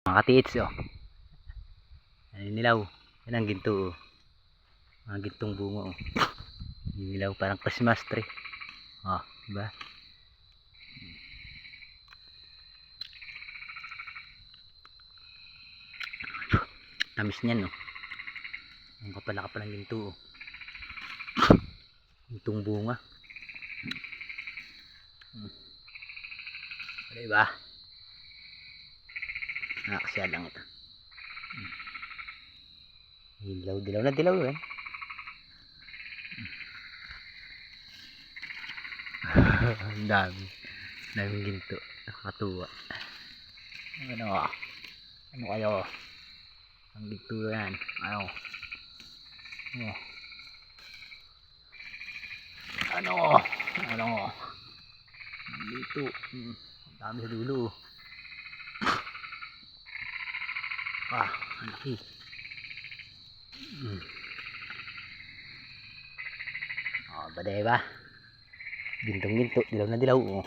Mga katiits, oh. Ano nilaw? Yan ang ginto, oh. Mga gintong bunga, oh. Nilaw parang Christmas tree. Oh, diba? Tamis niyan, no. Ang kapal ng ginto, oh. Gintong bunga. Diba? Nakakasya lang ito. Dilaw na dilaw yan. Ang daming ginto. Nakakatuwa. Ano kayo? Ang ginto yan. Ano? Dito. Ang dami sa dulo. Ang laki. Ba diba? Gintong ginto, dilaw na dilaw, oh.